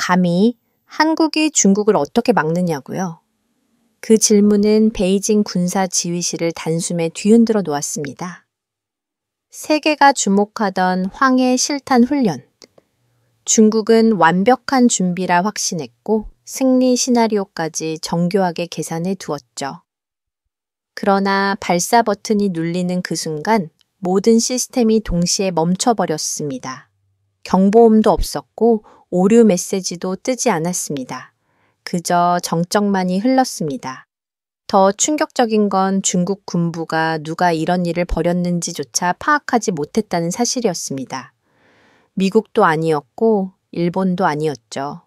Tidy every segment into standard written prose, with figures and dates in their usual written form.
감히 한국이 중국을 어떻게 막느냐고요? 그 질문은 베이징 군사지휘실을 단숨에 뒤흔들어 놓았습니다. 세계가 주목하던 황해 실탄 훈련. 중국은 완벽한 준비라 확신했고 승리 시나리오까지 정교하게 계산해 두었죠. 그러나 발사 버튼이 눌리는 그 순간 모든 시스템이 동시에 멈춰버렸습니다. 경보음도 없었고 오류 메시지도 뜨지 않았습니다. 그저 정적만이 흘렀습니다. 더 충격적인 건 중국 군부가 누가 이런 일을 벌였는지조차 파악하지 못했다는 사실이었습니다. 미국도 아니었고 일본도 아니었죠.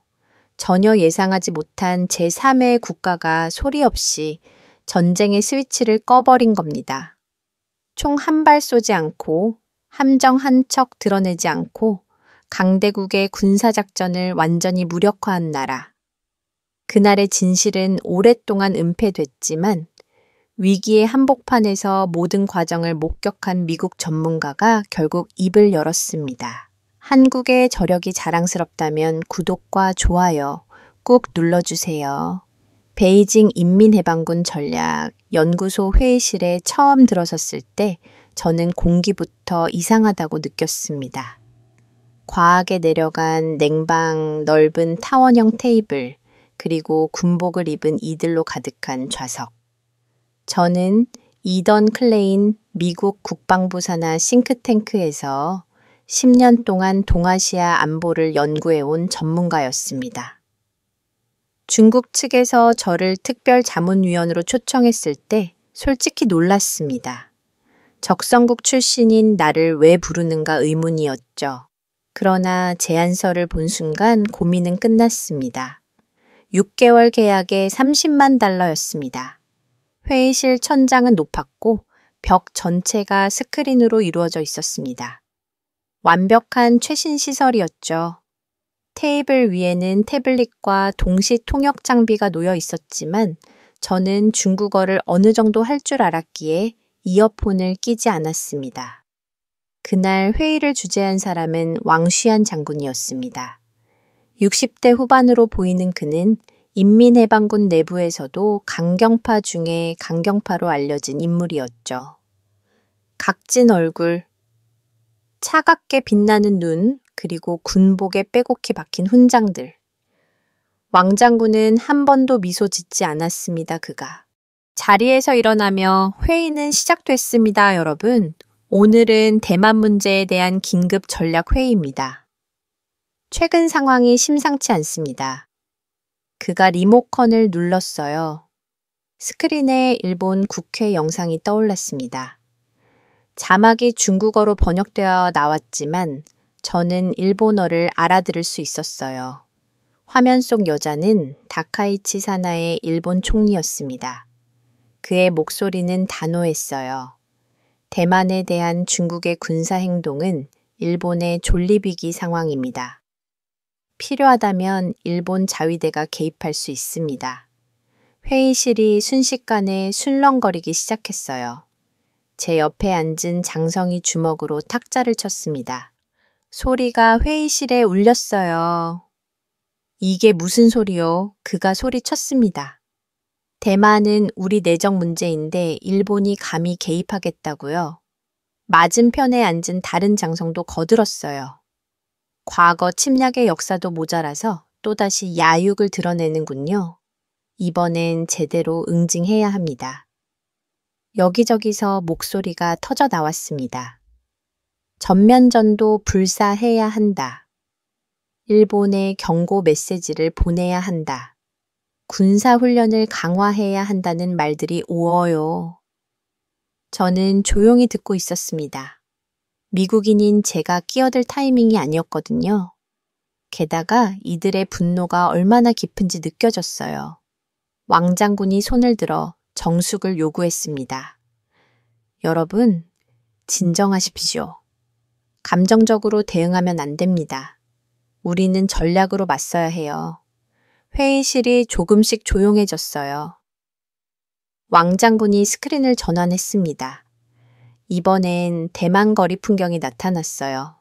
전혀 예상하지 못한 제3의 국가가 소리 없이 전쟁의 스위치를 꺼버린 겁니다. 총 한 발 쏘지 않고 함정 한 척 드러내지 않고 강대국의 군사작전을 완전히 무력화한 나라. 그날의 진실은 오랫동안 은폐됐지만 위기의 한복판에서 모든 과정을 목격한 미국 전문가가 결국 입을 열었습니다. 한국의 저력이 자랑스럽다면 구독과 좋아요 꾹 눌러주세요. 베이징 인민해방군 전략 연구소 회의실에 처음 들어섰을 때 저는 공기부터 이상하다고 느꼈습니다. 과하게 내려간 냉방, 넓은 타원형 테이블, 그리고 군복을 입은 이들로 가득한 좌석. 저는 이던 클레인 미국 국방부 산하 싱크탱크에서 10년 동안 동아시아 안보를 연구해온 전문가였습니다. 중국 측에서 저를 특별 자문위원으로 초청했을 때 솔직히 놀랐습니다. 적성국 출신인 나를 왜 부르는가 의문이었죠. 그러나 제안서를 본 순간 고민은 끝났습니다. 6개월 계약에 30만 달러였습니다. 회의실 천장은 높았고 벽 전체가 스크린으로 이루어져 있었습니다. 완벽한 최신 시설이었죠. 테이블 위에는 태블릿과 동시 통역 장비가 놓여 있었지만 저는 중국어를 어느 정도 할 줄 알았기에 이어폰을 끼지 않았습니다. 그날 회의를 주재한 사람은 왕쉬안 장군이었습니다. 60대 후반으로 보이는 그는 인민해방군 내부에서도 강경파 중에 강경파로 알려진 인물이었죠. 각진 얼굴, 차갑게 빛나는 눈, 그리고 군복에 빼곡히 박힌 훈장들. 왕장군은 한 번도 미소 짓지 않았습니다, 그가. 자리에서 일어나며 회의는 시작됐습니다, 여러분. 오늘은 대만 문제에 대한 긴급 전략 회의입니다. 최근 상황이 심상치 않습니다. 그가 리모컨을 눌렀어요. 스크린에 일본 국회 영상이 떠올랐습니다. 자막이 중국어로 번역되어 나왔지만 저는 일본어를 알아들을 수 있었어요. 화면 속 여자는 다카이치 사나의 일본 총리였습니다. 그의 목소리는 단호했어요. 대만에 대한 중국의 군사 행동은 일본의 존리비기 상황입니다. 필요하다면 일본 자위대가 개입할 수 있습니다. 회의실이 순식간에 술렁거리기 시작했어요. 제 옆에 앉은 장성이 주먹으로 탁자를 쳤습니다. 소리가 회의실에 울렸어요. 이게 무슨 소리요? 그가 소리쳤습니다. 대만은 우리 내정 문제인데 일본이 감히 개입하겠다고요? 맞은편에 앉은 다른 장성도 거들었어요. 과거 침략의 역사도 모자라서 또다시 야육을 드러내는군요. 이번엔 제대로 응징해야 합니다. 여기저기서 목소리가 터져 나왔습니다. 전면전도 불사해야 한다. 일본에 경고 메시지를 보내야 한다. 군사훈련을 강화해야 한다는 말들이 오어요. 저는 조용히 듣고 있었습니다. 미국인인 제가 끼어들 타이밍이 아니었거든요. 게다가 이들의 분노가 얼마나 깊은지 느껴졌어요. 왕장군이 손을 들어 정숙을 요구했습니다. 여러분, 진정하십시오. 감정적으로 대응하면 안 됩니다. 우리는 전략으로 맞서야 해요. 회의실이 조금씩 조용해졌어요. 왕장군이 스크린을 전환했습니다. 이번엔 대만 거리 풍경이 나타났어요.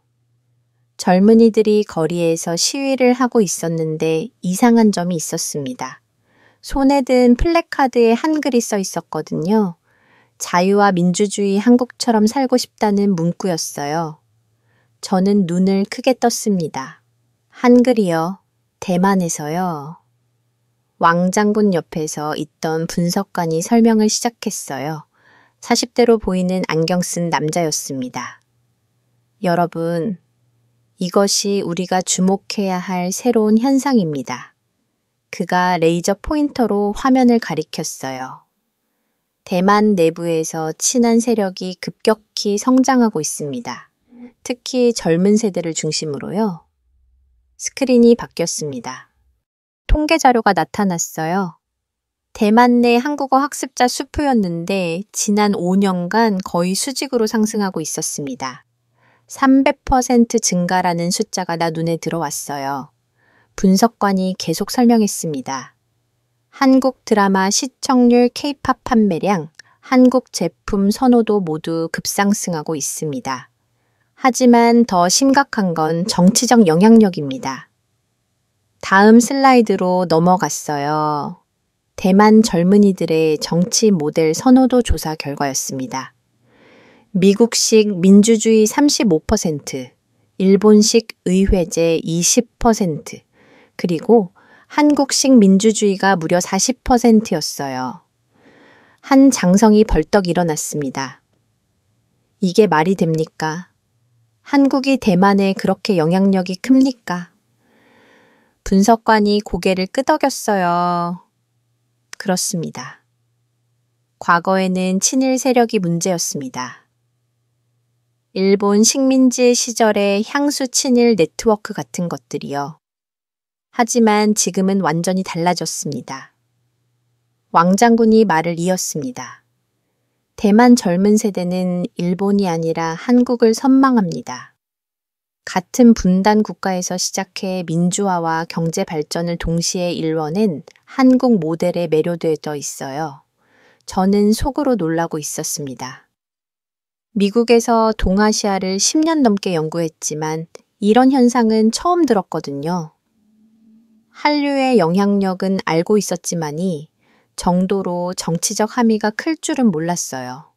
젊은이들이 거리에서 시위를 하고 있었는데 이상한 점이 있었습니다. 손에 든 플래카드에 한글이 써 있었거든요. 자유와 민주주의 한국처럼 살고 싶다는 문구였어요. 저는 눈을 크게 떴습니다. 한글이요. 대만에서요. 왕장군 옆에서 있던 분석관이 설명을 시작했어요. 40대로 보이는 안경 쓴 남자였습니다. 여러분, 이것이 우리가 주목해야 할 새로운 현상입니다. 그가 레이저 포인터로 화면을 가리켰어요. 대만 내부에서 친한 세력이 급격히 성장하고 있습니다. 특히 젊은 세대를 중심으로요. 스크린이 바뀌었습니다. 통계 자료가 나타났어요. 대만 내 한국어 학습자 수표였는데 지난 5년간 거의 수직으로 상승하고 있었습니다. 300% 증가라는 숫자가 나 눈에 들어왔어요. 분석관이 계속 설명했습니다. 한국 드라마 시청률, K-팝 판매량, 한국 제품 선호도 모두 급상승하고 있습니다. 하지만 더 심각한 건 정치적 영향력입니다. 다음 슬라이드로 넘어갔어요. 대만 젊은이들의 정치 모델 선호도 조사 결과였습니다. 미국식 민주주의 35%, 일본식 의회제 20%, 그리고 한국식 민주주의가 무려 40%였어요. 한 장성이 벌떡 일어났습니다. 이게 말이 됩니까? 한국이 대만에 그렇게 영향력이 큽니까? 분석관이 고개를 끄덕였어요. 그렇습니다. 과거에는 친일 세력이 문제였습니다. 일본 식민지 시절의 향수 친일 네트워크 같은 것들이요. 하지만 지금은 완전히 달라졌습니다. 왕장군이 말을 이었습니다. 대만 젊은 세대는 일본이 아니라 한국을 선망합니다. 같은 분단 국가에서 시작해 민주화와 경제 발전을 동시에 일궈낸 한국 모델에 매료되어 있어요. 저는 속으로 놀라고 있었습니다. 미국에서 동아시아를 10년 넘게 연구했지만 이런 현상은 처음 들었거든요. 한류의 영향력은 알고 있었지만이 정도로 정치적 함의가 클 줄은 몰랐어요.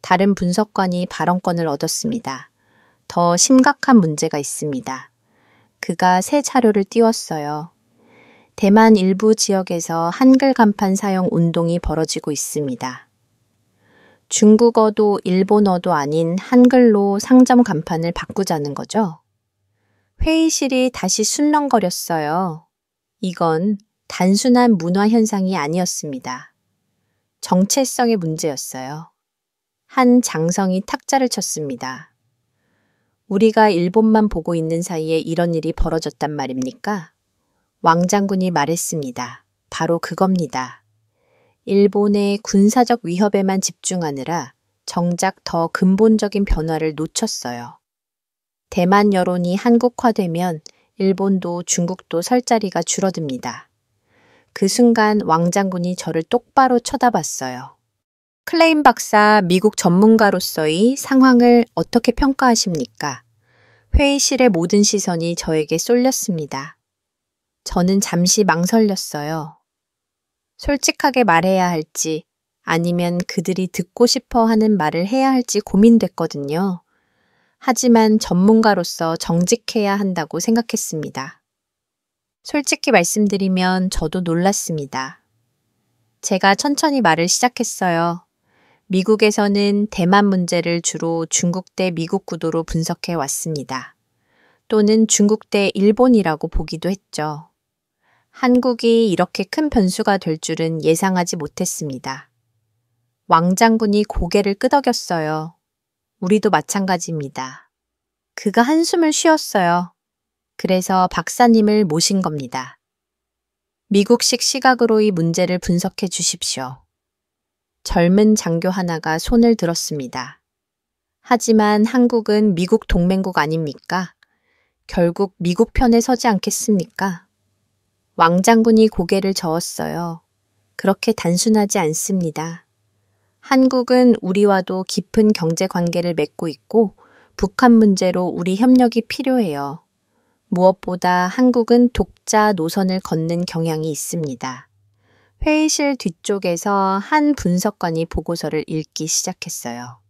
다른 분석관이 발언권을 얻었습니다. 더 심각한 문제가 있습니다. 그가 새 자료를 띄웠어요. 대만 일부 지역에서 한글 간판 사용 운동이 벌어지고 있습니다. 중국어도 일본어도 아닌 한글로 상점 간판을 바꾸자는 거죠. 회의실이 다시 술렁거렸어요. 이건 단순한 문화 현상이 아니었습니다. 정체성의 문제였어요. 한 장성이 탁자를 쳤습니다. 우리가 일본만 보고 있는 사이에 이런 일이 벌어졌단 말입니까? 왕장군이 말했습니다. 바로 그겁니다. 일본의 군사적 위협에만 집중하느라 정작 더 근본적인 변화를 놓쳤어요. 대만 여론이 한국화되면 일본도 중국도 설 자리가 줄어듭니다. 그 순간 왕장군이 저를 똑바로 쳐다봤어요. 클레인 박사, 미국 전문가로서의 상황을 어떻게 평가하십니까? 회의실의 모든 시선이 저에게 쏠렸습니다. 저는 잠시 망설였어요. 솔직하게 말해야 할지 아니면 그들이 듣고 싶어 하는 말을 해야 할지 고민됐거든요. 하지만 전문가로서 정직해야 한다고 생각했습니다. 솔직히 말씀드리면 저도 놀랐습니다. 제가 천천히 말을 시작했어요. 미국에서는 대만 문제를 주로 중국 대 미국 구도로 분석해 왔습니다. 또는 중국 대 일본이라고 보기도 했죠. 한국이 이렇게 큰 변수가 될 줄은 예상하지 못했습니다. 왕장군이 고개를 끄덕였어요. 우리도 마찬가지입니다. 그가 한숨을 쉬었어요. 그래서 박사님을 모신 겁니다. 미국식 시각으로 이 문제를 분석해 주십시오. 젊은 장교 하나가 손을 들었습니다. 하지만 한국은 미국 동맹국 아닙니까? 결국 미국 편에 서지 않겠습니까? 왕장군이 고개를 저었어요. 그렇게 단순하지 않습니다. 한국은 우리와도 깊은 경제 관계를 맺고 있고 북한 문제로 우리 협력이 필요해요. 무엇보다 한국은 독자 노선을 걷는 경향이 있습니다. 회의실 뒤쪽에서 한 분석관이 보고서를 읽기 시작했어요.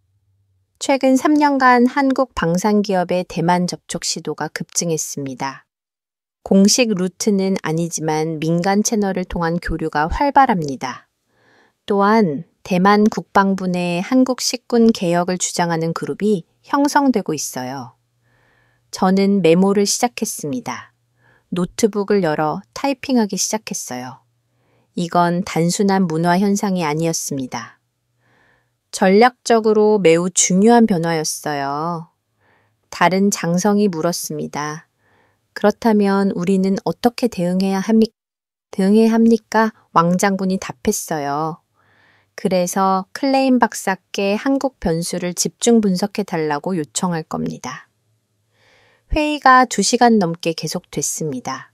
최근 3년간 한국 방산기업의 대만 접촉 시도가 급증했습니다. 공식 루트는 아니지만 민간 채널을 통한 교류가 활발합니다. 또한 대만 국방부 내 한국 식군 개혁을 주장하는 그룹이 형성되고 있어요. 저는 메모를 시작했습니다. 노트북을 열어 타이핑하기 시작했어요. 이건 단순한 문화 현상이 아니었습니다. 전략적으로 매우 중요한 변화였어요. 다른 장성이 물었습니다. 그렇다면 우리는 어떻게 대응해야 합니까? 왕장군이 답했어요. 그래서 클레인 박사께 한국 변수를 집중 분석해 달라고 요청할 겁니다. 회의가 2시간 넘게 계속됐습니다.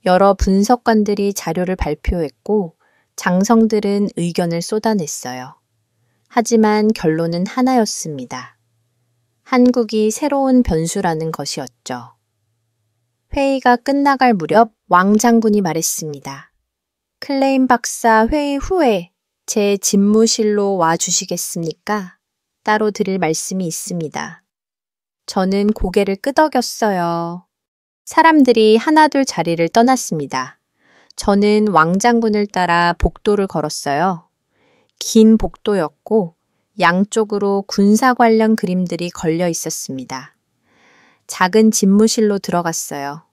여러 분석관들이 자료를 발표했고 장성들은 의견을 쏟아냈어요. 하지만 결론은 하나였습니다. 한국이 새로운 변수라는 것이었죠. 회의가 끝나갈 무렵 왕 장군이 말했습니다. 클레인 박사 회의 후에 제 집무실로 와 주시겠습니까? 따로 드릴 말씀이 있습니다. 저는 고개를 끄덕였어요. 사람들이 하나둘 자리를 떠났습니다. 저는 왕 장군을 따라 복도를 걸었어요. 긴 복도였고 양쪽으로 군사 관련 그림들이 걸려 있었습니다. 작은 집무실로 들어갔어요.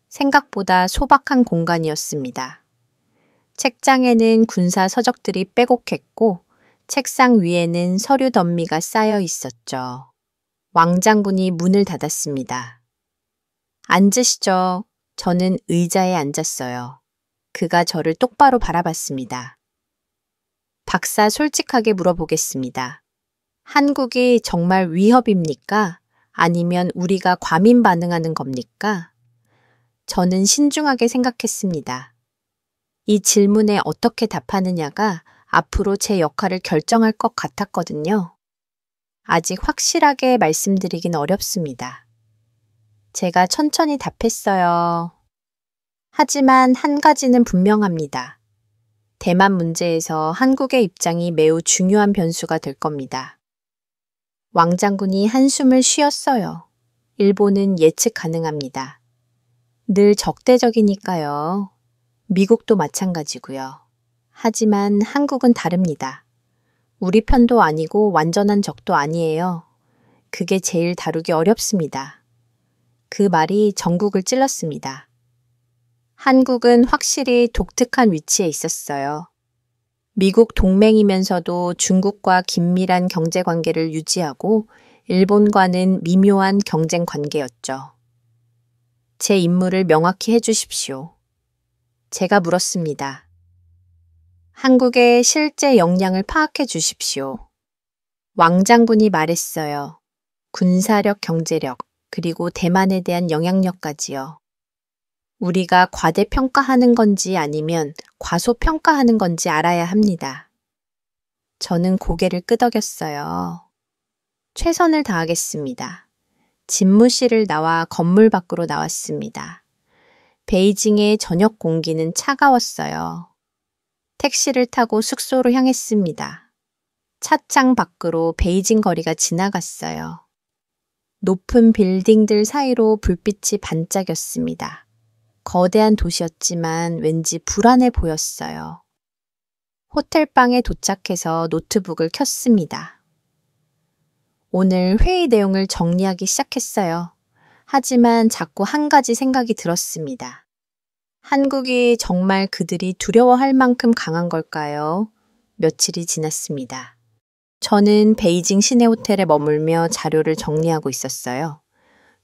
생각보다 소박한 공간이었습니다. 책장에는 군사 서적들이 빼곡했고 책상 위에는 서류 덤미가 쌓여 있었죠. 왕 장군이 문을 닫았습니다. 앉으시죠. 저는 의자에 앉았어요. 그가 저를 똑바로 바라봤습니다. 박사 솔직하게 물어보겠습니다. 한국이 정말 위협입니까? 아니면 우리가 과민 반응하는 겁니까? 저는 신중하게 생각했습니다. 이 질문에 어떻게 답하느냐가 앞으로 제 역할을 결정할 것 같았거든요. 아직 확실하게 말씀드리긴 어렵습니다. 제가 천천히 답했어요. 하지만 한 가지는 분명합니다. 대만 문제에서 한국의 입장이 매우 중요한 변수가 될 겁니다. 왕 장군이 한숨을 쉬었어요. 일본은 예측 가능합니다. 늘 적대적이니까요. 미국도 마찬가지고요. 하지만 한국은 다릅니다. 우리 편도 아니고 완전한 적도 아니에요. 그게 제일 다루기 어렵습니다. 그 말이 전국을 찔렀습니다. 한국은 확실히 독특한 위치에 있었어요. 미국 동맹이면서도 중국과 긴밀한 경제 관계를 유지하고 일본과는 미묘한 경쟁 관계였죠. 제 임무를 명확히 해주십시오. 제가 물었습니다. 한국의 실제 역량을 파악해 주십시오. 왕 장군이 말했어요. 군사력, 경제력, 그리고 대만에 대한 영향력까지요. 우리가 과대평가하는 건지 아니면 과소평가하는 건지 알아야 합니다. 저는 고개를 끄덕였어요. 최선을 다하겠습니다. 집무실을 나와 건물 밖으로 나왔습니다. 베이징의 저녁 공기는 차가웠어요. 택시를 타고 숙소로 향했습니다. 차창 밖으로 베이징 거리가 지나갔어요. 높은 빌딩들 사이로 불빛이 반짝였습니다. 거대한 도시였지만 왠지 불안해 보였어요. 호텔방에 도착해서 노트북을 켰습니다. 오늘 회의 내용을 정리하기 시작했어요. 하지만 자꾸 한 가지 생각이 들었습니다. 한국이 정말 그들이 두려워할 만큼 강한 걸까요? 며칠이 지났습니다. 저는 베이징 시내 호텔에 머물며 자료를 정리하고 있었어요.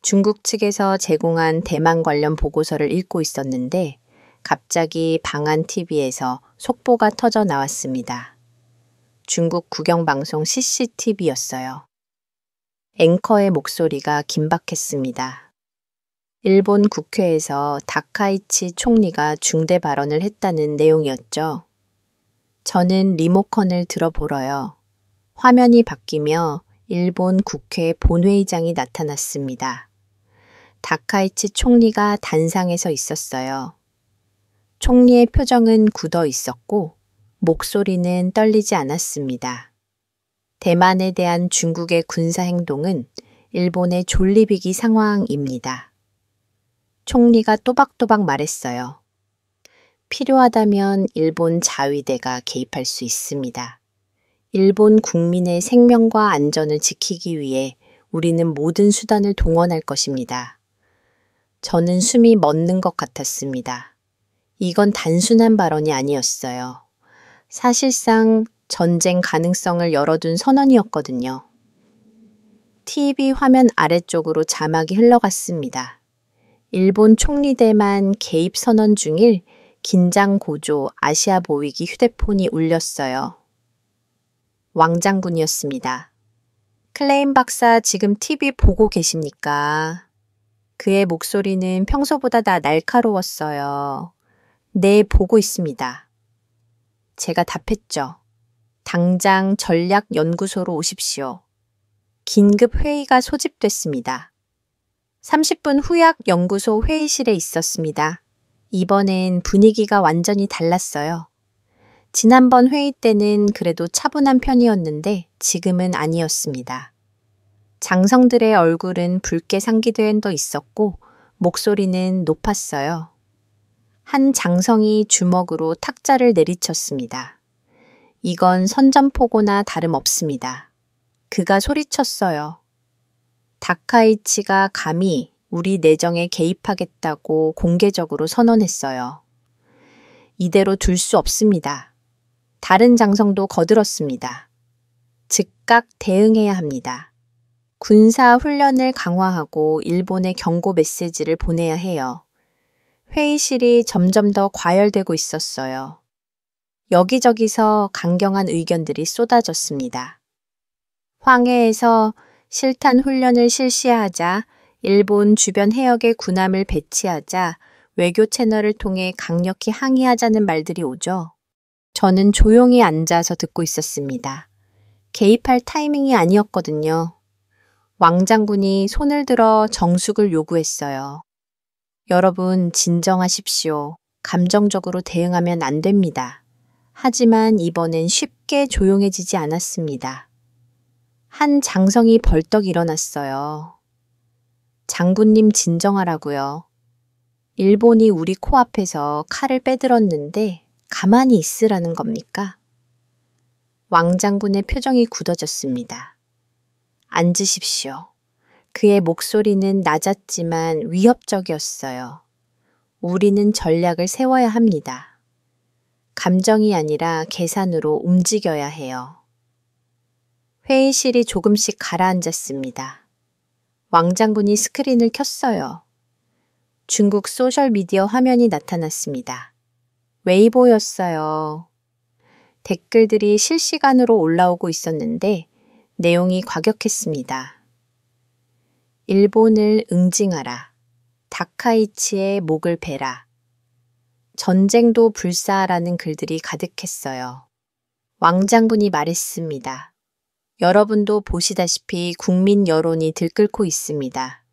중국 측에서 제공한 대만 관련 보고서를 읽고 있었는데 갑자기 방 안 TV에서 속보가 터져 나왔습니다. 중국 국영방송 CCTV였어요. 앵커의 목소리가 긴박했습니다. 일본 국회에서 다카이치 총리가 중대 발언을 했다는 내용이었죠. 저는 리모컨을 들어보러요. 화면이 바뀌며 일본 국회 본회의장이 나타났습니다. 다카이치 총리가 단상에 서 있었어요. 총리의 표정은 굳어 있었고 목소리는 떨리지 않았습니다. 대만에 대한 중국의 군사 행동은 일본의 졸리비기 상황입니다. 총리가 또박또박 말했어요. 필요하다면 일본 자위대가 개입할 수 있습니다. 일본 국민의 생명과 안전을 지키기 위해 우리는 모든 수단을 동원할 것입니다. 저는 숨이 멎는 것 같았습니다. 이건 단순한 발언이 아니었어요. 사실상 전쟁 가능성을 열어둔 선언이었거든요. TV 화면 아래쪽으로 자막이 흘러갔습니다. 일본 총리대만 개입 선언 중일 긴장 고조 아시아 보위기 휴대폰이 울렸어요. 왕장군이었습니다. 클레인 박사 지금 TV 보고 계십니까? 그의 목소리는 평소보다 다 날카로웠어요. 네, 보고 있습니다. 제가 답했죠. 당장 전략연구소로 오십시오. 긴급 회의가 소집됐습니다. 30분 후약 연구소 회의실에 있었습니다. 이번엔 분위기가 완전히 달랐어요. 지난번 회의 때는 그래도 차분한 편이었는데 지금은 아니었습니다. 장성들의 얼굴은 붉게 상기되어 있었고 목소리는 높았어요. 한 장성이 주먹으로 탁자를 내리쳤습니다. 이건 선전포고나 다름없습니다. 그가 소리쳤어요. 다카이치가 감히 우리 내정에 개입하겠다고 공개적으로 선언했어요. 이대로 둘 수 없습니다. 다른 장성도 거들었습니다. 즉각 대응해야 합니다. 군사 훈련을 강화하고 일본에 경고 메시지를 보내야 해요. 회의실이 점점 더 과열되고 있었어요. 여기저기서 강경한 의견들이 쏟아졌습니다. 황해에서 실탄 훈련을 실시하자, 일본 주변 해역에 군함을 배치하자, 외교 채널을 통해 강력히 항의하자는 말들이 오죠. 저는 조용히 앉아서 듣고 있었습니다. 개입할 타이밍이 아니었거든요. 왕장군이 손을 들어 정숙을 요구했어요. 여러분, 진정하십시오. 감정적으로 대응하면 안 됩니다. 하지만 이번엔 쉽게 조용해지지 않았습니다. 한 장성이 벌떡 일어났어요. 장군님 진정하라고요. 일본이 우리 코앞에서 칼을 빼들었는데 가만히 있으라는 겁니까? 왕장군의 표정이 굳어졌습니다. 앉으십시오. 그의 목소리는 낮았지만 위협적이었어요. 우리는 전략을 세워야 합니다. 감정이 아니라 계산으로 움직여야 해요. 회의실이 조금씩 가라앉았습니다. 왕장군이 스크린을 켰어요. 중국 소셜미디어 화면이 나타났습니다. 웨이보였어요. 댓글들이 실시간으로 올라오고 있었는데 내용이 과격했습니다. 일본을 응징하라. 다카이치의 목을 베라. 전쟁도 불사하라는 글들이 가득했어요. 왕장군이 말했습니다. 여러분도 보시다시피 국민 여론이 들끓고 있습니다.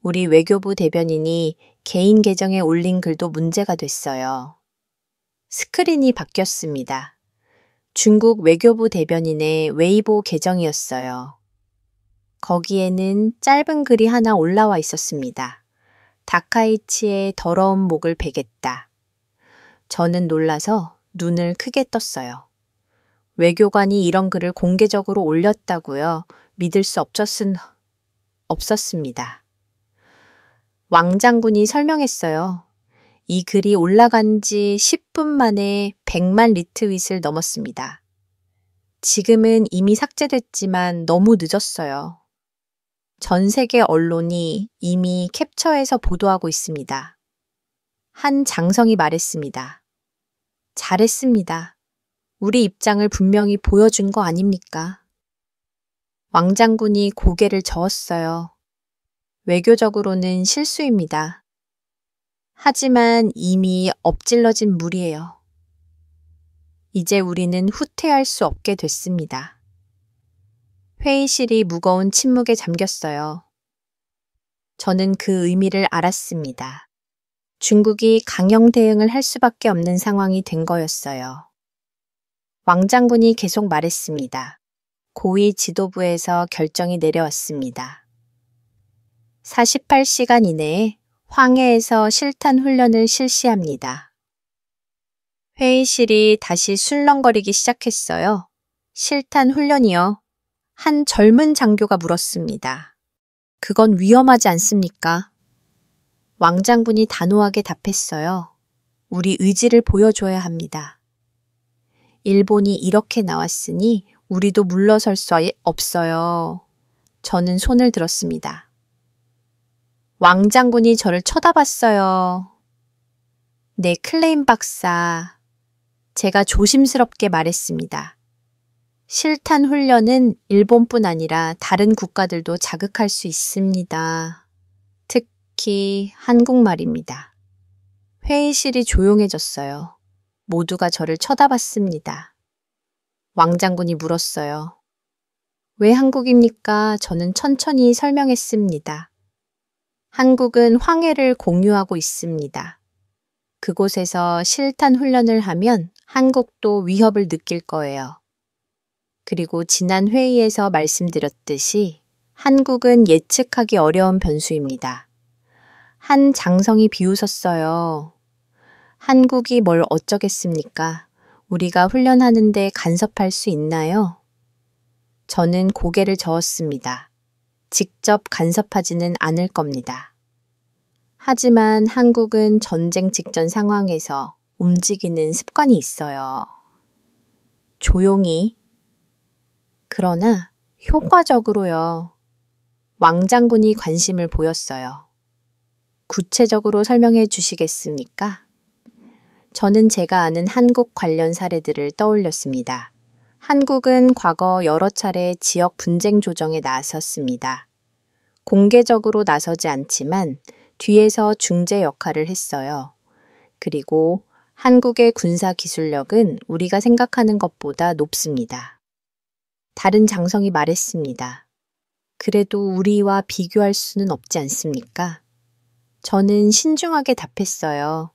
우리 외교부 대변인이 개인 계정에 올린 글도 문제가 됐어요. 스크린이 바뀌었습니다. 중국 외교부 대변인의 웨이보 계정이었어요. 거기에는 짧은 글이 하나 올라와 있었습니다. 다카이치의 더러운 목을 베겠다. 저는 놀라서 눈을 크게 떴어요. 외교관이 이런 글을 공개적으로 올렸다고요? 믿을 수 없었습니다. 왕장군이 설명했어요. 이 글이 올라간 지 10분 만에 100만 리트윗을 넘었습니다. 지금은 이미 삭제됐지만 너무 늦었어요. 전 세계 언론이 이미 캡처해서 보도하고 있습니다. 한 장성이 말했습니다. 잘했습니다. 우리 입장을 분명히 보여준 거 아닙니까? 왕장군이 고개를 저었어요. 외교적으로는 실수입니다. 하지만 이미 엎질러진 물이에요. 이제 우리는 후퇴할 수 없게 됐습니다. 회의실이 무거운 침묵에 잠겼어요. 저는 그 의미를 알았습니다. 중국이 강경 대응을 할 수밖에 없는 상황이 된 거였어요. 왕장군이 계속 말했습니다. 고위 지도부에서 결정이 내려왔습니다. 48시간 이내에 황해에서 실탄 훈련을 실시합니다. 회의실이 다시 술렁거리기 시작했어요. 실탄 훈련이요? 한 젊은 장교가 물었습니다. 그건 위험하지 않습니까? 왕장군이 단호하게 답했어요. 우리 의지를 보여줘야 합니다. 일본이 이렇게 나왔으니 우리도 물러설 수 없어요. 저는 손을 들었습니다. 왕장군이 저를 쳐다봤어요. 네, 클레임 박사. 제가 조심스럽게 말했습니다. 실탄 훈련은 일본뿐 아니라 다른 국가들도 자극할 수 있습니다. 특히 한국말입니다. 회의실이 조용해졌어요. 모두가 저를 쳐다봤습니다. 왕장군이 물었어요. 왜 한국입니까? 저는 천천히 설명했습니다. 한국은 황해를 공유하고 있습니다. 그곳에서 실탄 훈련을 하면 한국도 위협을 느낄 거예요. 그리고 지난 회의에서 말씀드렸듯이 한국은 예측하기 어려운 변수입니다. 한 장성이 비웃었어요. 한국이 뭘 어쩌겠습니까? 우리가 훈련하는데 간섭할 수 있나요? 저는 고개를 저었습니다. 직접 간섭하지는 않을 겁니다. 하지만 한국은 전쟁 직전 상황에서 움직이는 습관이 있어요. 조용히. 그러나 효과적으로요. 왕장군이 관심을 보였어요. 구체적으로 설명해 주시겠습니까? 저는 제가 아는 한국 관련 사례들을 떠올렸습니다. 한국은 과거 여러 차례 지역 분쟁 조정에 나섰습니다. 공개적으로 나서지 않지만 뒤에서 중재 역할을 했어요. 그리고 한국의 군사 기술력은 우리가 생각하는 것보다 높습니다. 다른 장성이 말했습니다. 그래도 우리와 비교할 수는 없지 않습니까? 저는 신중하게 답했어요.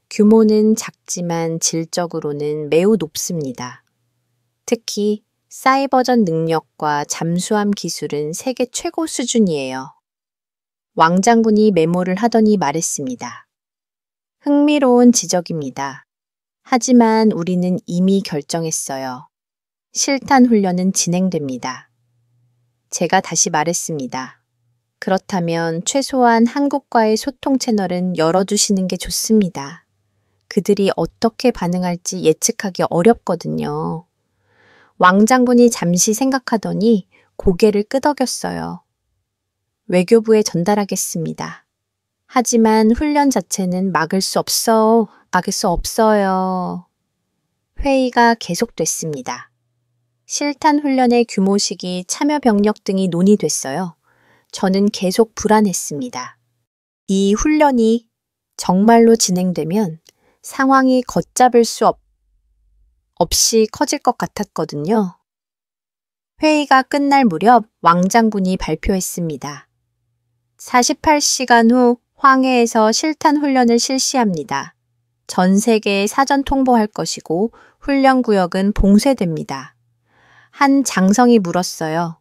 규모는 작지만 질적으로는 매우 높습니다. 특히 사이버전 능력과 잠수함 기술은 세계 최고 수준이에요. 왕장군이 메모를 하더니 말했습니다. 흥미로운 지적입니다. 하지만 우리는 이미 결정했어요. 실탄 훈련은 진행됩니다. 제가 다시 말했습니다. 그렇다면 최소한 한국과의 소통 채널은 열어두시는 게 좋습니다. 그들이 어떻게 반응할지 예측하기 어렵거든요. 왕장군이 잠시 생각하더니 고개를 끄덕였어요. 외교부에 전달하겠습니다. 하지만 훈련 자체는 막을 수 없어요. 회의가 계속됐습니다. 실탄 훈련의 규모식이 참여 병력 등이 논의됐어요. 저는 계속 불안했습니다. 이 훈련이 정말로 진행되면 상황이 걷잡을 수 없이 커질 것 같았거든요. 회의가 끝날 무렵 왕장군이 발표했습니다. 48시간 후 황해에서 실탄 훈련을 실시합니다. 전 세계에 사전 통보할 것이고 훈련 구역은 봉쇄됩니다. 한 장성이 물었어요.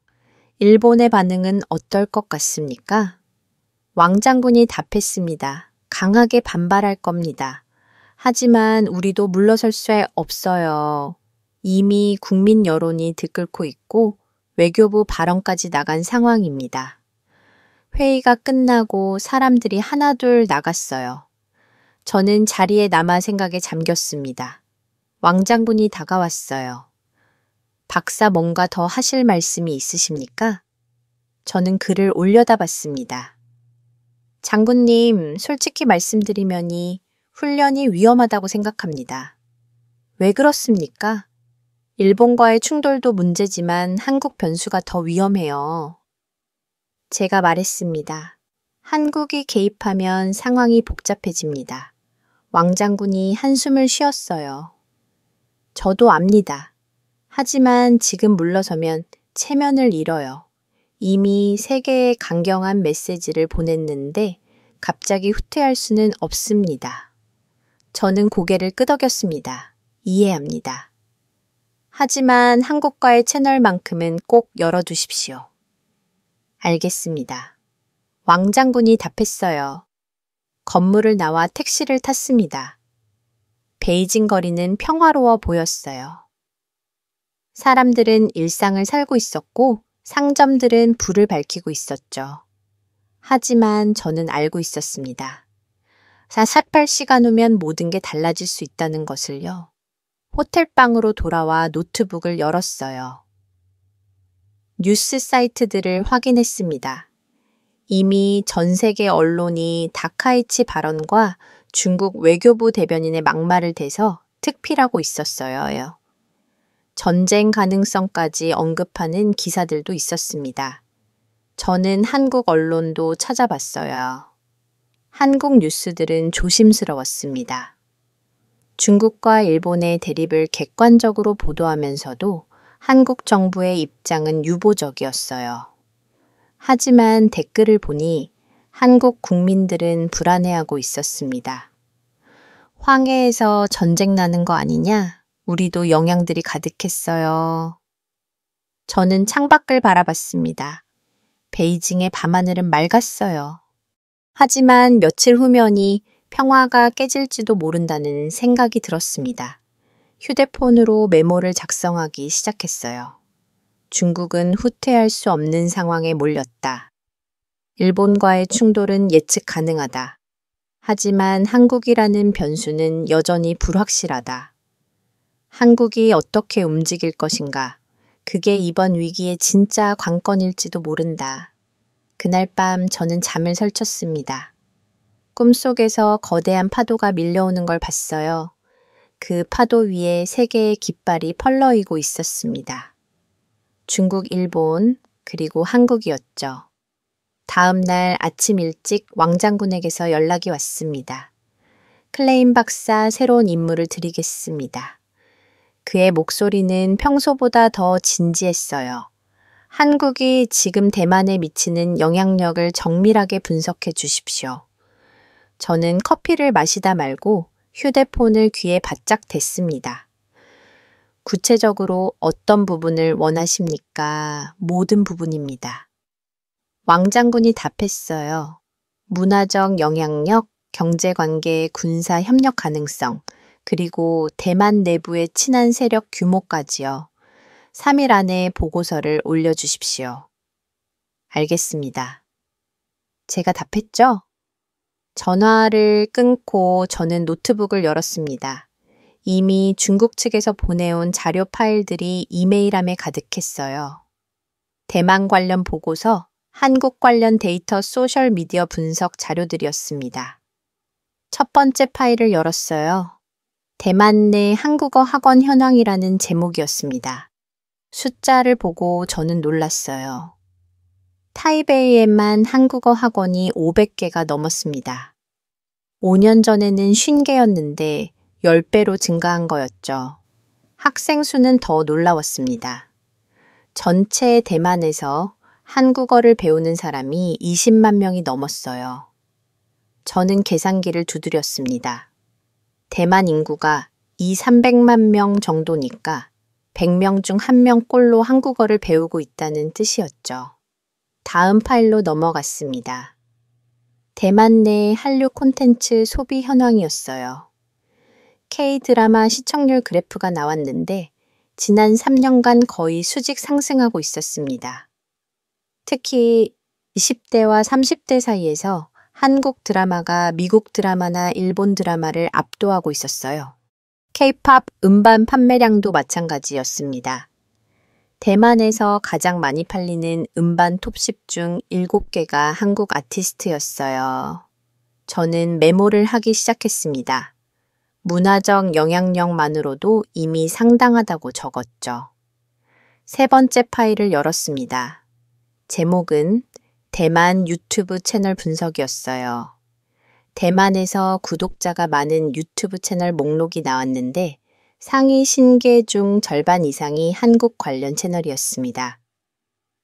일본의 반응은 어떨 것 같습니까? 왕장군이 답했습니다. 강하게 반발할 겁니다. 하지만 우리도 물러설 수 없어요. 이미 국민 여론이 들끓고 있고 외교부 발언까지 나간 상황입니다. 회의가 끝나고 사람들이 하나둘 나갔어요. 저는 자리에 남아 생각에 잠겼습니다. 왕장군이 다가왔어요. 박사 뭔가 더 하실 말씀이 있으십니까? 저는 그를 올려다봤습니다. 장군님, 솔직히 말씀드리면이 훈련이 위험하다고 생각합니다. 왜 그렇습니까? 일본과의 충돌도 문제지만 한국 변수가 더 위험해요. 제가 말했습니다. 한국이 개입하면 상황이 복잡해집니다. 왕장군이 한숨을 쉬었어요. 저도 압니다. 하지만 지금 물러서면 체면을 잃어요. 이미 세계에 강경한 메시지를 보냈는데 갑자기 후퇴할 수는 없습니다. 저는 고개를 끄덕였습니다. 이해합니다. 하지만 한국과의 채널만큼은 꼭 열어두십시오. 알겠습니다. 왕 장군이 답했어요. 건물을 나와 택시를 탔습니다. 베이징 거리는 평화로워 보였어요. 사람들은 일상을 살고 있었고 상점들은 불을 밝히고 있었죠. 하지만 저는 알고 있었습니다. 48시간 후면 모든 게 달라질 수 있다는 것을요. 호텔방으로 돌아와 노트북을 열었어요. 뉴스 사이트들을 확인했습니다. 이미 전 세계 언론이 다카이치 발언과 중국 외교부 대변인의 막말을 대서 특필하고 있었어요. 전쟁 가능성까지 언급하는 기사들도 있었습니다. 저는 한국 언론도 찾아봤어요. 한국 뉴스들은 조심스러웠습니다. 중국과 일본의 대립을 객관적으로 보도하면서도 한국 정부의 입장은 유보적이었어요. 하지만 댓글을 보니 한국 국민들은 불안해하고 있었습니다. 황해에서 전쟁 나는 거 아니냐? 우리도 영향들이 가득했어요. 저는 창밖을 바라봤습니다. 베이징의 밤하늘은 맑았어요. 하지만 며칠 후면이 평화가 깨질지도 모른다는 생각이 들었습니다. 휴대폰으로 메모를 작성하기 시작했어요. 중국은 후퇴할 수 없는 상황에 몰렸다. 일본과의 충돌은 예측 가능하다. 하지만 한국이라는 변수는 여전히 불확실하다. 한국이 어떻게 움직일 것인가? 그게 이번 위기의 진짜 관건일지도 모른다. 그날 밤 저는 잠을 설쳤습니다. 꿈속에서 거대한 파도가 밀려오는 걸 봤어요. 그 파도 위에 세계의 깃발이 펄럭이고 있었습니다. 중국, 일본, 그리고 한국이었죠. 다음 날 아침 일찍 왕 장군에게서 연락이 왔습니다. 클레인 박사 새로운 임무를 드리겠습니다. 그의 목소리는 평소보다 더 진지했어요. 한국이 지금 대만에 미치는 영향력을 정밀하게 분석해 주십시오. 저는 커피를 마시다 말고 휴대폰을 귀에 바짝 댔습니다. 구체적으로 어떤 부분을 원하십니까? 모든 부분입니다. 왕 장군이 답했어요. 문화적 영향력, 경제관계, 군사 협력 가능성, 그리고 대만 내부의 친한 세력 규모까지요. 3일 안에 보고서를 올려주십시오. 알겠습니다. 제가 답했죠? 전화를 끊고 저는 노트북을 열었습니다. 이미 중국 측에서 보내온 자료 파일들이 이메일함에 가득했어요. 대만 관련 보고서, 한국 관련 데이터 소셜미디어 분석 자료들이었습니다. 첫 번째 파일을 열었어요. 대만 내 한국어 학원 현황이라는 제목이었습니다. 숫자를 보고 저는 놀랐어요. 타이베이에만 한국어 학원이 500개가 넘었습니다. 5년 전에는 50개였는데 10배로 증가한 거였죠. 학생 수는 더 놀라웠습니다. 전체 대만에서 한국어를 배우는 사람이 20만 명이 넘었어요. 저는 계산기를 두드렸습니다. 대만 인구가 300만 명 정도니까 100명 중 1명 꼴로 한국어를 배우고 있다는 뜻이었죠. 다음 파일로 넘어갔습니다. 대만 내 한류 콘텐츠 소비 현황이었어요. K-드라마 시청률 그래프가 나왔는데 지난 3년간 거의 수직 상승하고 있었습니다. 특히 20대와 30대 사이에서 한국 드라마가 미국 드라마나 일본 드라마를 압도하고 있었어요. K-팝 음반 판매량도 마찬가지였습니다. 대만에서 가장 많이 팔리는 음반 톱10 중 7개가 한국 아티스트였어요. 저는 메모를 하기 시작했습니다. 문화적 영향력만으로도 이미 상당하다고 적었죠. 세 번째 파일을 열었습니다. 제목은 대만 유튜브 채널 분석이었어요. 대만에서 구독자가 많은 유튜브 채널 목록이 나왔는데 상위 50개 중 절반 이상이 한국 관련 채널이었습니다.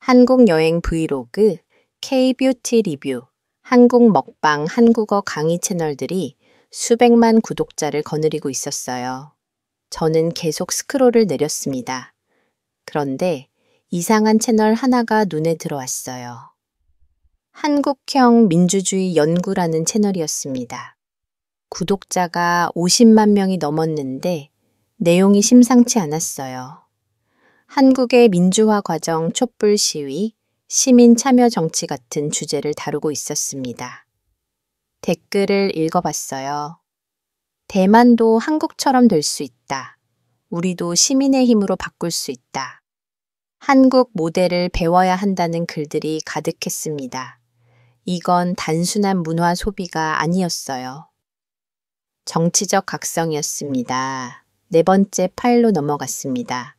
한국 여행 브이로그, K-뷰티 리뷰, 한국 먹방 한국어 강의 채널들이 수백만 구독자를 거느리고 있었어요. 저는 계속 스크롤을 내렸습니다. 그런데 이상한 채널 하나가 눈에 들어왔어요. 한국형 민주주의 연구라는 채널이었습니다. 구독자가 50만 명이 넘었는데 내용이 심상치 않았어요. 한국의 민주화 과정 촛불 시위, 시민 참여 정치 같은 주제를 다루고 있었습니다. 댓글을 읽어봤어요. 대만도 한국처럼 될 수 있다. 우리도 시민의 힘으로 바꿀 수 있다. 한국 모델을 배워야 한다는 글들이 가득했습니다. 이건 단순한 문화 소비가 아니었어요. 정치적 각성이었습니다. 네 번째 파일로 넘어갔습니다.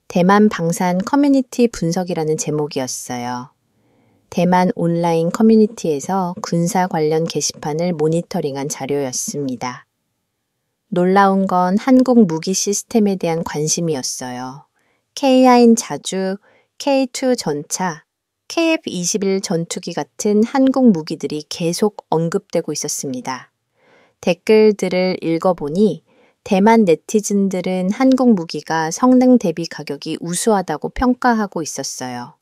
대만 방산 커뮤니티 분석이라는 제목이었어요. 대만 온라인 커뮤니티에서 군사 관련 게시판을 모니터링한 자료였습니다. 놀라운 건 한국 무기 시스템에 대한 관심이었어요. K9 자주, K2 전차, KF-21 전투기 같은 한국 무기들이 계속 언급되고 있었습니다. 댓글들을 읽어보니 대만 네티즌들은 한국 무기가 성능 대비 가격이 우수하다고 평가하고 있었어요.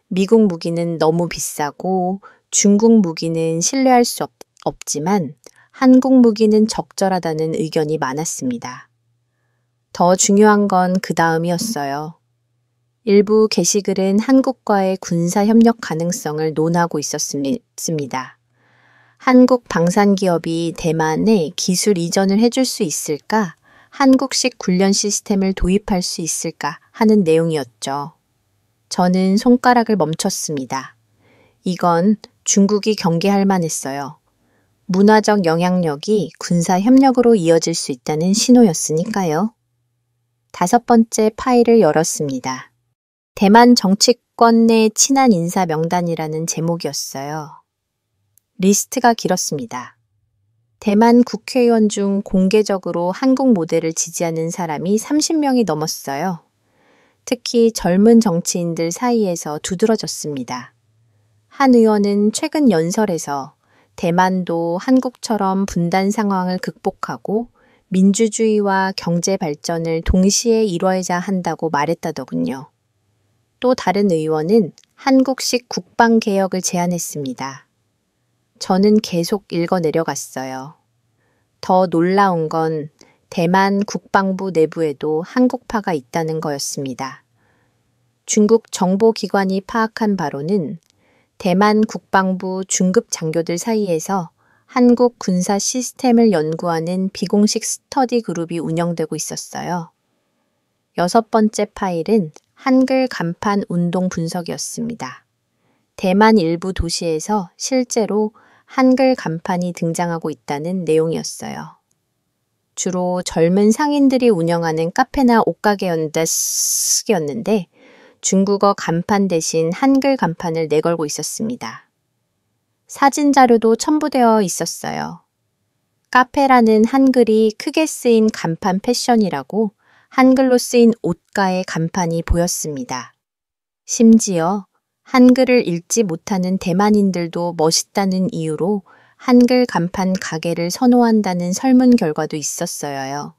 미국 무기는 너무 비싸고 중국 무기는 신뢰할 수 없지만 한국 무기는 적절하다는 의견이 많았습니다. 더 중요한 건 그 다음이었어요. 일부 게시글은 한국과의 군사 협력 가능성을 논하고 있었습니다. 한국 방산기업이 대만에 기술 이전을 해줄 수 있을까? 한국식 훈련 시스템을 도입할 수 있을까? 하는 내용이었죠. 저는 손가락을 멈췄습니다. 이건 중국이 경계할 만했어요. 문화적 영향력이 군사 협력으로 이어질 수 있다는 신호였으니까요. 다섯 번째 파일을 열었습니다. 대만 정치권 내 친한 인사 명단이라는 제목이었어요. 리스트가 길었습니다. 대만 국회의원 중 공개적으로 한국 모델을 지지하는 사람이 30명이 넘었어요. 특히 젊은 정치인들 사이에서 두드러졌습니다. 한 의원은 최근 연설에서 대만도 한국처럼 분단 상황을 극복하고 민주주의와 경제 발전을 동시에 이뤄야 한다고 말했다더군요. 또 다른 의원은 한국식 국방개혁을 제안했습니다. 저는 계속 읽어 내려갔어요. 더 놀라운 건 대만 국방부 내부에도 한국파가 있다는 거였습니다. 중국 정보기관이 파악한 바로는 대만 국방부 중급 장교들 사이에서 한국 군사 시스템을 연구하는 비공식 스터디 그룹이 운영되고 있었어요. 여섯 번째 파일은 한글 간판 운동 분석이었습니다. 대만 일부 도시에서 실제로 한글 간판이 등장하고 있다는 내용이었어요. 주로 젊은 상인들이 운영하는 카페나 옷가게였는데 중국어 간판 대신 한글 간판을 내걸고 있었습니다. 사진 자료도 첨부되어 있었어요. 카페라는 한글이 크게 쓰인 간판 패션이라고 한글로 쓰인 옷가의 간판이 보였습니다. 심지어 한글을 읽지 못하는 대만인들도 멋있다는 이유로 한글 간판 가게를 선호한다는 설문 결과도 있었어요.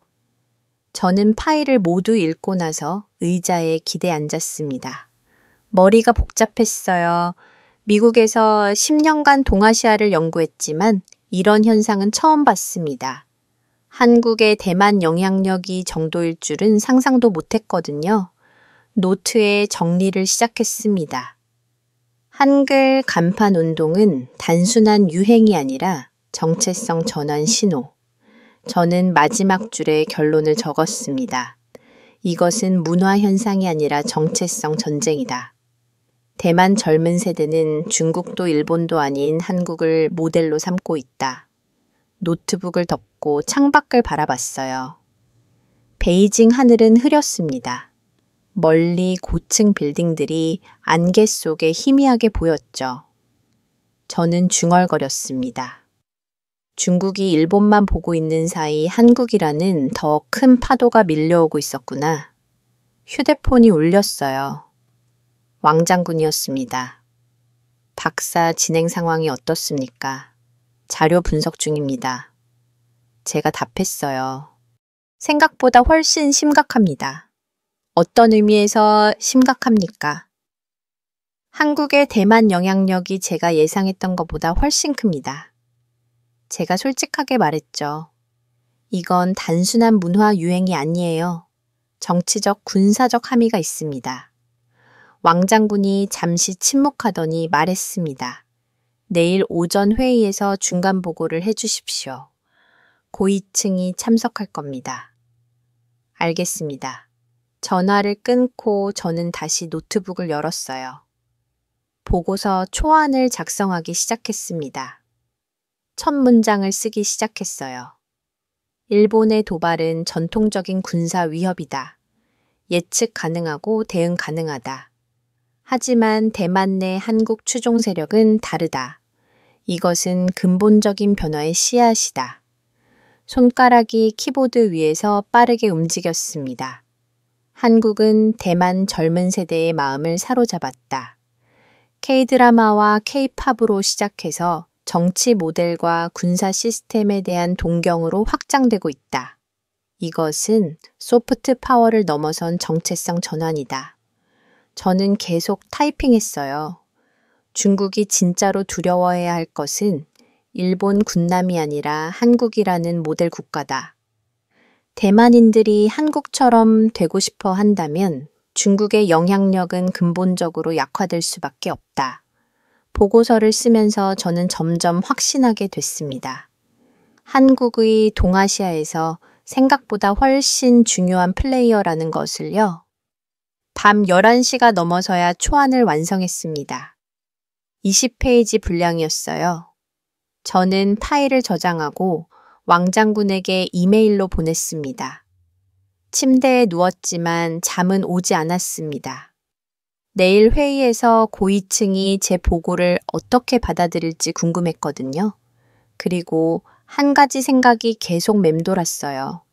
저는 파일을 모두 읽고 나서 의자에 기대 앉았습니다. 머리가 복잡했어요. 미국에서 10년간 동아시아를 연구했지만 이런 현상은 처음 봤습니다. 한국의 대만 영향력이 정도일 줄은 상상도 못했거든요. 노트에 정리를 시작했습니다. 한글 간판 운동은 단순한 유행이 아니라 정체성 전환 신호. 저는 마지막 줄에 결론을 적었습니다. 이것은 문화 현상이 아니라 정체성 전쟁이다. 대만 젊은 세대는 중국도 일본도 아닌 한국을 모델로 삼고 있다. 노트북을 덮고 창밖을 바라봤어요. 베이징 하늘은 흐렸습니다. 멀리 고층 빌딩들이 안개 속에 희미하게 보였죠. 저는 중얼거렸습니다. 중국이 일본만 보고 있는 사이 한국이라는 더 큰 파도가 밀려오고 있었구나. 휴대폰이 울렸어요. 왕장군이었습니다. 박사 진행 상황이 어떻습니까? 자료 분석 중입니다. 제가 답했어요. 생각보다 훨씬 심각합니다. 어떤 의미에서 심각합니까? 한국의 대만 영향력이 제가 예상했던 것보다 훨씬 큽니다. 제가 솔직하게 말했죠. 이건 단순한 문화 유행이 아니에요. 정치적, 군사적 함의가 있습니다. 왕장군이 잠시 침묵하더니 말했습니다. 내일 오전 회의에서 중간 보고를 해주십시오. 고위층이 참석할 겁니다. 알겠습니다. 전화를 끊고 저는 다시 노트북을 열었어요. 보고서 초안을 작성하기 시작했습니다. 첫 문장을 쓰기 시작했어요. 일본의 도발은 전통적인 군사 위협이다. 예측 가능하고 대응 가능하다. 하지만 대만 내 한국 추종 세력은 다르다. 이것은 근본적인 변화의 씨앗이다. 손가락이 키보드 위에서 빠르게 움직였습니다. 한국은 대만 젊은 세대의 마음을 사로잡았다. K-드라마와 K-팝으로 시작해서 정치 모델과 군사 시스템에 대한 동경으로 확장되고 있다. 이것은 소프트 파워를 넘어선 정체성 전환이다. 저는 계속 타이핑했어요. 중국이 진짜로 두려워해야 할 것은 일본 군남이 아니라 한국이라는 모델 국가다. 대만인들이 한국처럼 되고 싶어 한다면 중국의 영향력은 근본적으로 약화될 수밖에 없다. 보고서를 쓰면서 저는 점점 확신하게 됐습니다. 한국의 동아시아에서 생각보다 훨씬 중요한 플레이어라는 것을요. 밤 11시가 넘어서야 초안을 완성했습니다. 20페이지 분량이었어요. 저는 파일을 저장하고 왕장군에게 이메일로 보냈습니다. 침대에 누웠지만 잠은 오지 않았습니다. 내일 회의에서 고위층이 제 보고를 어떻게 받아들일지 궁금했거든요. 그리고 한 가지 생각이 계속 맴돌았어요.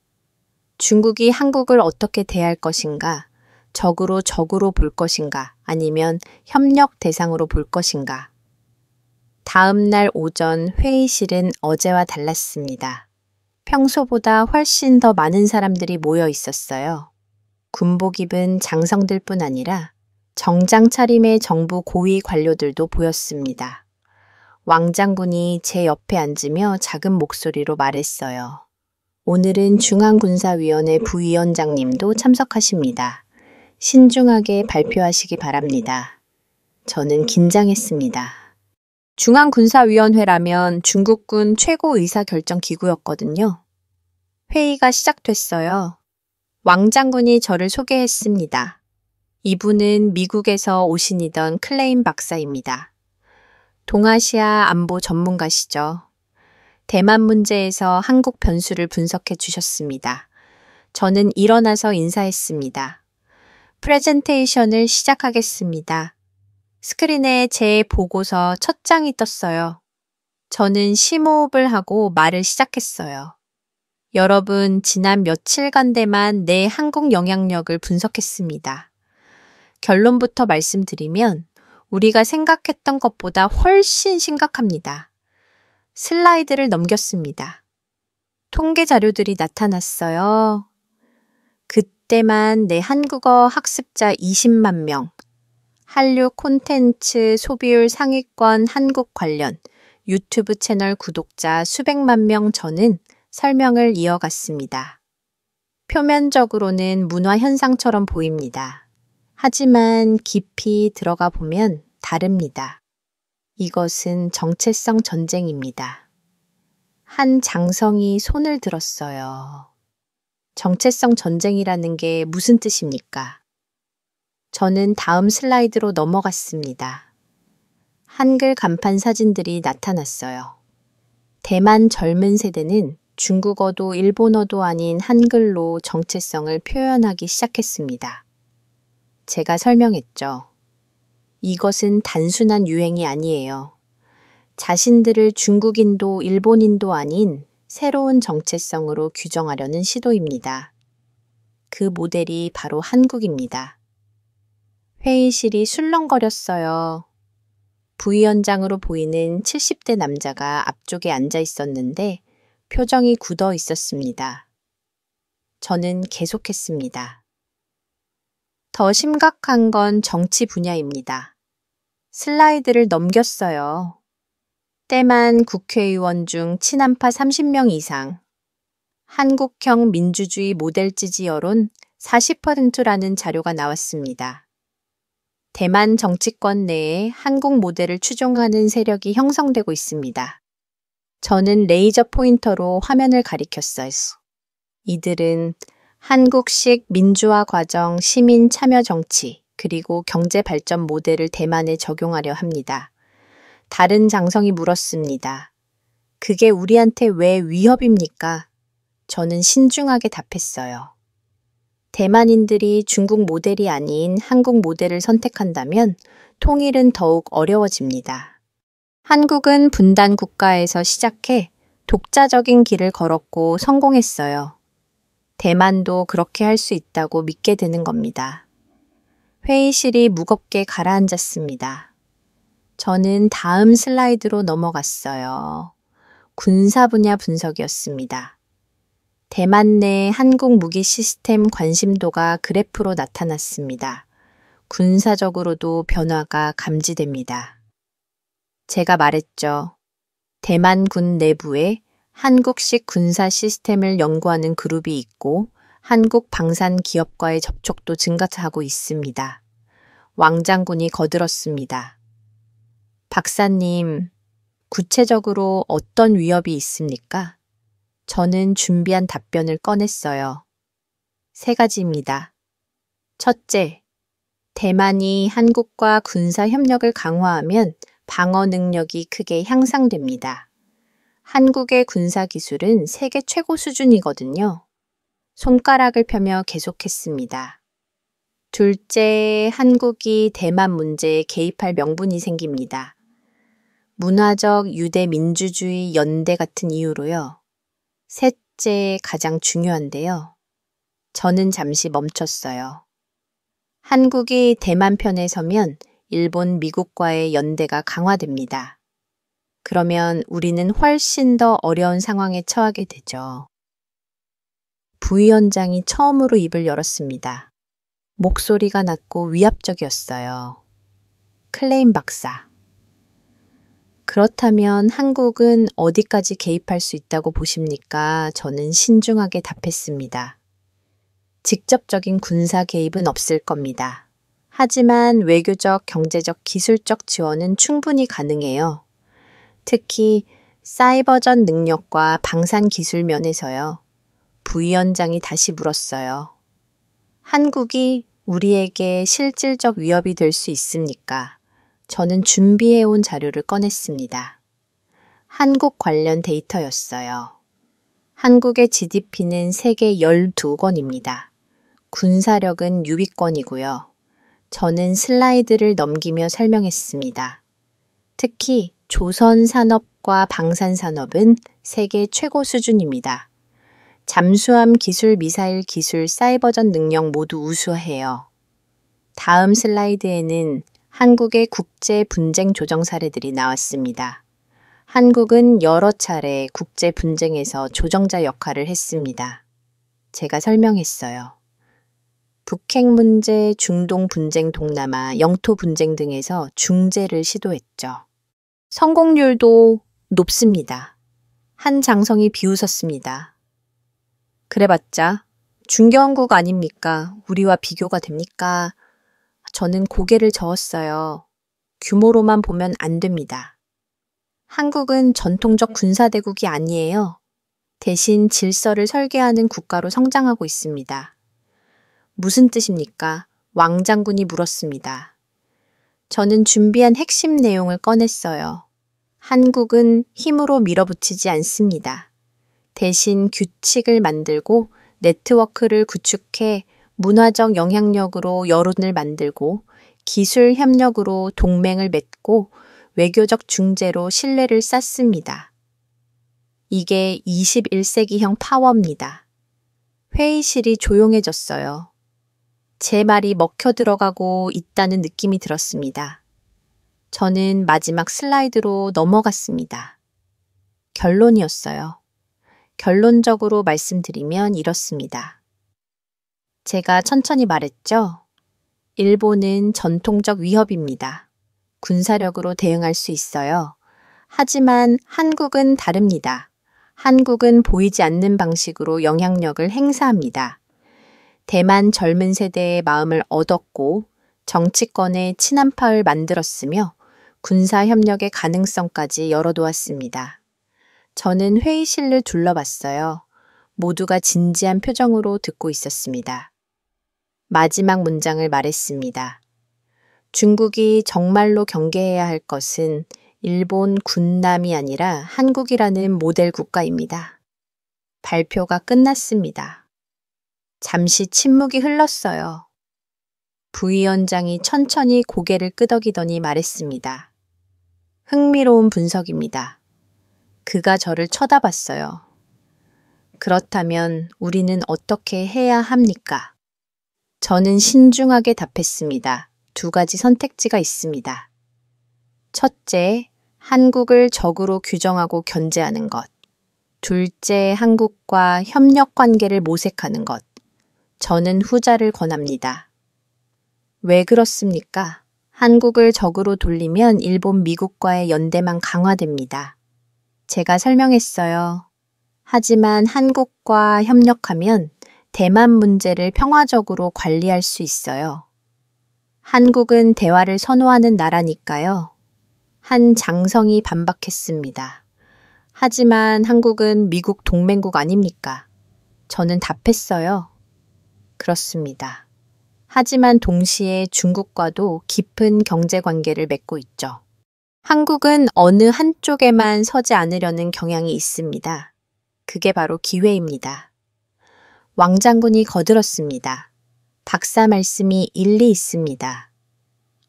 중국이 한국을 어떻게 대할 것인가? 적으로 볼 것인가? 아니면 협력 대상으로 볼 것인가? 다음 날 오전 회의실은 어제와 달랐습니다. 평소보다 훨씬 더 많은 사람들이 모여 있었어요. 군복 입은 장성들 뿐 아니라 정장 차림의 정부 고위 관료들도 보였습니다. 왕장군이 제 옆에 앉으며 작은 목소리로 말했어요. 오늘은 중앙군사위원회 부위원장님도 참석하십니다. 신중하게 발표하시기 바랍니다. 저는 긴장했습니다. 중앙군사위원회라면 중국군 최고 의사결정 기구였거든요. 회의가 시작됐어요. 왕장군이 저를 소개했습니다. 이분은 미국에서 오신이던 클레인 박사입니다. 동아시아 안보 전문가시죠. 대만 문제에서 한국 변수를 분석해 주셨습니다. 저는 일어나서 인사했습니다. 프레젠테이션을 시작하겠습니다. 스크린에 제 보고서 첫 장이 떴어요. 저는 심호흡을 하고 말을 시작했어요. 여러분, 지난 며칠간 대만 내 한국 영향력을 분석했습니다. 결론부터 말씀드리면 우리가 생각했던 것보다 훨씬 심각합니다. 슬라이드를 넘겼습니다. 통계 자료들이 나타났어요. 그때만 내 한국어 학습자 20만 명, 한류 콘텐츠 소비율 상위권 한국 관련 유튜브 채널 구독자 수백만 명 저는 설명을 이어갔습니다. 표면적으로는 문화 현상처럼 보입니다. 하지만 깊이 들어가 보면 다릅니다. 이것은 정체성 전쟁입니다. 한 장성이 손을 들었어요. 정체성 전쟁이라는 게 무슨 뜻입니까? 저는 다음 슬라이드로 넘어갔습니다. 한글 간판 사진들이 나타났어요. 대만 젊은 세대는 중국어도 일본어도 아닌 한글로 정체성을 표현하기 시작했습니다. 제가 설명했죠. 이것은 단순한 유행이 아니에요. 자신들을 중국인도 일본인도 아닌 새로운 정체성으로 규정하려는 시도입니다. 그 모델이 바로 한국입니다. 회의실이 술렁거렸어요. 부위원장으로 보이는 70대 남자가 앞쪽에 앉아 있었는데 표정이 굳어 있었습니다. 저는 계속했습니다. 더 심각한 건 정치 분야입니다. 슬라이드를 넘겼어요. 때만 국회의원 중 친한파 30명 이상, 한국형 민주주의 모델 지지 여론 40%라는 자료가 나왔습니다. 대만 정치권 내에 한국 모델을 추종하는 세력이 형성되고 있습니다. 저는 레이저 포인터로 화면을 가리켰어요. 이들은 한국식 민주화 과정 시민 참여 정치 그리고 경제 발전 모델을 대만에 적용하려 합니다. 다른 장성이 물었습니다. 그게 우리한테 왜 위협입니까? 저는 신중하게 답했어요. 대만인들이 중국 모델이 아닌 한국 모델을 선택한다면 통일은 더욱 어려워집니다. 한국은 분단 국가에서 시작해 독자적인 길을 걸었고 성공했어요. 대만도 그렇게 할 수 있다고 믿게 되는 겁니다. 회의실이 무겁게 가라앉았습니다. 저는 다음 슬라이드로 넘어갔어요. 군사 분야 분석이었습니다. 대만 내 한국 무기 시스템 관심도가 그래프로 나타났습니다. 군사적으로도 변화가 감지됩니다. 제가 말했죠. 대만군 내부에 한국식 군사 시스템을 연구하는 그룹이 있고 한국 방산 기업과의 접촉도 증가하고 있습니다. 왕 장군이 거들었습니다. 박사님, 구체적으로 어떤 위협이 있습니까? 저는 준비한 답변을 꺼냈어요. 3가지입니다. 첫째, 대만이 한국과 군사 협력을 강화하면 방어 능력이 크게 향상됩니다. 한국의 군사 기술은 세계 최고 수준이거든요. 손가락을 펴며 계속했습니다. 둘째, 한국이 대만 문제에 개입할 명분이 생깁니다. 문화적 유대 민주주의 연대 같은 이유로요. 셋째, 가장 중요한데요. 저는 잠시 멈췄어요. 한국이 대만 편에 서면 일본, 미국과의 연대가 강화됩니다. 그러면 우리는 훨씬 더 어려운 상황에 처하게 되죠. 부위원장이 처음으로 입을 열었습니다. 목소리가 낮고 위압적이었어요. 클레임 박사. 그렇다면 한국은 어디까지 개입할 수 있다고 보십니까? 저는 신중하게 답했습니다. 직접적인 군사 개입은 없을 겁니다. 하지만 외교적, 경제적, 기술적 지원은 충분히 가능해요. 특히 사이버전 능력과 방산 기술 면에서요. 부위원장이 다시 물었어요. 한국이 우리에게 실질적 위협이 될 수 있습니까? 저는 준비해온 자료를 꺼냈습니다. 한국 관련 데이터였어요. 한국의 GDP는 세계 12권입니다. 군사력은 6위권이고요. 저는 슬라이드를 넘기며 설명했습니다. 특히 조선산업과 방산산업은 세계 최고 수준입니다. 잠수함 기술, 미사일 기술, 사이버전 능력 모두 우수해요. 다음 슬라이드에는 한국의 국제 분쟁 조정 사례들이 나왔습니다. 한국은 여러 차례 국제 분쟁에서 조정자 역할을 했습니다. 제가 설명했어요. 북핵 문제, 중동 분쟁, 동남아, 영토 분쟁 등에서 중재를 시도했죠. 성공률도 높습니다. 한 장성이 비웃었습니다. 그래봤자 중견국 아닙니까? 우리와 비교가 됩니까? 저는 고개를 저었어요. 규모로만 보면 안 됩니다. 한국은 전통적 군사대국이 아니에요. 대신 질서를 설계하는 국가로 성장하고 있습니다. 무슨 뜻입니까? 왕 장군이 물었습니다. 저는 준비한 핵심 내용을 꺼냈어요. 한국은 힘으로 밀어붙이지 않습니다. 대신 규칙을 만들고 네트워크를 구축해 문화적 영향력으로 여론을 만들고 기술 협력으로 동맹을 맺고 외교적 중재로 신뢰를 쌓습니다. 이게 21세기형 파워입니다. 회의실이 조용해졌어요. 제 말이 먹혀 들어가고 있다는 느낌이 들었습니다. 저는 마지막 슬라이드로 넘어갔습니다. 결론이었어요. 결론적으로 말씀드리면 이렇습니다. 제가 천천히 말했죠? 일본은 전통적 위협입니다. 군사력으로 대응할 수 있어요. 하지만 한국은 다릅니다. 한국은 보이지 않는 방식으로 영향력을 행사합니다. 대만 젊은 세대의 마음을 얻었고 정치권의 친한파를 만들었으며 군사협력의 가능성까지 열어놓았습니다. 저는 회의실을 둘러봤어요. 모두가 진지한 표정으로 듣고 있었습니다. 마지막 문장을 말했습니다. 중국이 정말로 경계해야 할 것은 일본 군남이 아니라 한국이라는 모델 국가입니다. 발표가 끝났습니다. 잠시 침묵이 흘렀어요. 부위원장이 천천히 고개를 끄덕이더니 말했습니다. 흥미로운 분석입니다. 그가 저를 쳐다봤어요. 그렇다면 우리는 어떻게 해야 합니까? 저는 신중하게 답했습니다. 두 가지 선택지가 있습니다. 첫째, 한국을 적으로 규정하고 견제하는 것. 둘째, 한국과 협력 관계를 모색하는 것. 저는 후자를 권합니다. 왜 그렇습니까? 한국을 적으로 돌리면 일본, 미국과의 연대만 강화됩니다. 제가 설명했어요. 하지만 한국과 협력하면 대만 문제를 평화적으로 관리할 수 있어요. 한국은 대화를 선호하는 나라니까요. 한 장성이 반박했습니다. 하지만 한국은 미국 동맹국 아닙니까? 저는 답했어요. 그렇습니다. 하지만 동시에 중국과도 깊은 경제 관계를 맺고 있죠. 한국은 어느 한쪽에만 서지 않으려는 경향이 있습니다. 그게 바로 기회입니다. 왕 장군이 거들었습니다. 박사 말씀이 일리 있습니다.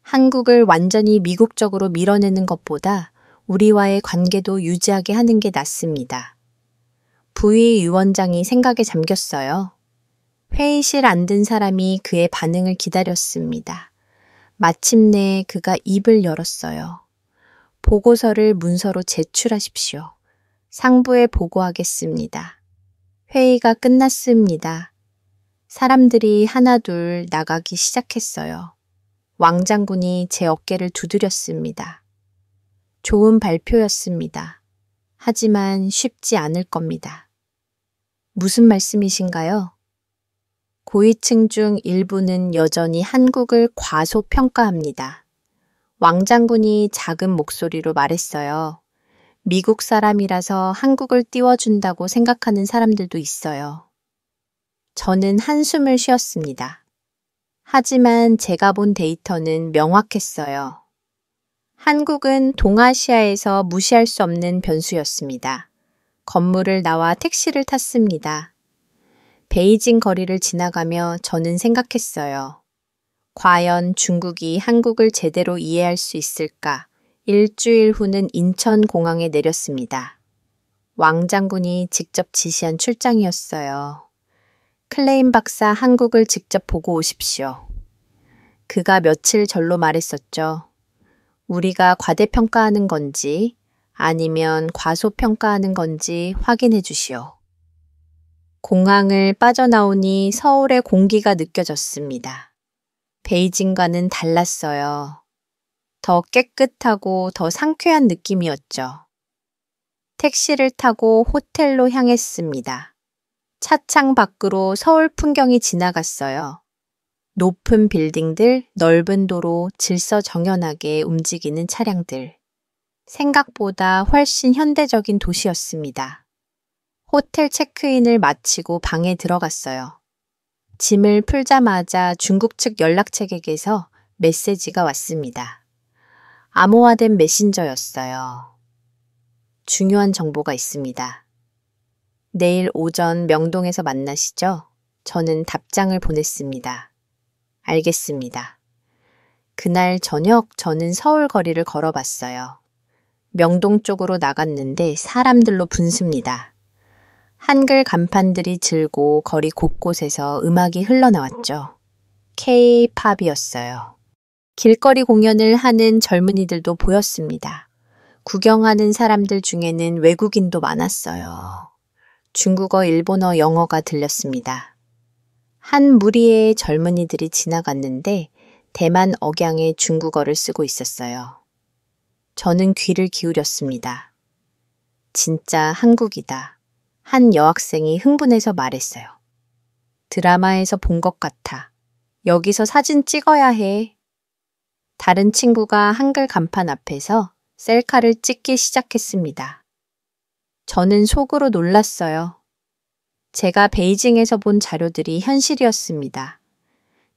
한국을 완전히 미국적으로 밀어내는 것보다 우리와의 관계도 유지하게 하는 게 낫습니다. 부위위원장이 생각에 잠겼어요. 회의실 앉은 사람이 그의 반응을 기다렸습니다. 마침내 그가 입을 열었어요. 보고서를 문서로 제출하십시오. 상부에 보고하겠습니다. 회의가 끝났습니다. 사람들이 하나둘 나가기 시작했어요. 왕 장군이 제 어깨를 두드렸습니다. 좋은 발표였습니다. 하지만 쉽지 않을 겁니다. 무슨 말씀이신가요? 고위층 중 일부는 여전히 한국을 과소평가합니다. 왕 장군이 작은 목소리로 말했어요. 미국 사람이라서 한국을 띄워준다고 생각하는 사람들도 있어요. 저는 한숨을 쉬었습니다. 하지만 제가 본 데이터는 명확했어요. 한국은 동아시아에서 무시할 수 없는 변수였습니다. 건물을 나와 택시를 탔습니다. 베이징 거리를 지나가며 저는 생각했어요. 과연 중국이 한국을 제대로 이해할 수 있을까? 일주일 후는 인천공항에 내렸습니다. 왕 장군이 직접 지시한 출장이었어요. 클레인 박사 한국을 직접 보고 오십시오. 그가 며칠 전로 말했었죠. 우리가 과대평가하는 건지 아니면 과소평가하는 건지 확인해 주시오. 공항을 빠져나오니 서울의 공기가 느껴졌습니다. 베이징과는 달랐어요. 더 깨끗하고 더 상쾌한 느낌이었죠. 택시를 타고 호텔로 향했습니다. 차창 밖으로 서울 풍경이 지나갔어요. 높은 빌딩들, 넓은 도로, 질서정연하게 움직이는 차량들. 생각보다 훨씬 현대적인 도시였습니다. 호텔 체크인을 마치고 방에 들어갔어요. 짐을 풀자마자 중국 측 연락책에게서 메시지가 왔습니다. 암호화된 메신저였어요. 중요한 정보가 있습니다. 내일 오전 명동에서 만나시죠? 저는 답장을 보냈습니다. 알겠습니다. 그날 저녁 저는 서울 거리를 걸어봤어요. 명동 쪽으로 나갔는데 사람들로 분습니다. 한글 간판들이 질고 거리 곳곳에서 음악이 흘러나왔죠. K-팝이었어요. 길거리 공연을 하는 젊은이들도 보였습니다. 구경하는 사람들 중에는 외국인도 많았어요. 중국어, 일본어, 영어가 들렸습니다. 한 무리의 젊은이들이 지나갔는데 대만 억양의 중국어를 쓰고 있었어요. 저는 귀를 기울였습니다. 진짜 한국이다. 한 여학생이 흥분해서 말했어요. 드라마에서 본 것 같아. 여기서 사진 찍어야 해. 다른 친구가 한글 간판 앞에서 셀카를 찍기 시작했습니다. 저는 속으로 놀랐어요. 제가 베이징에서 본 자료들이 현실이었습니다.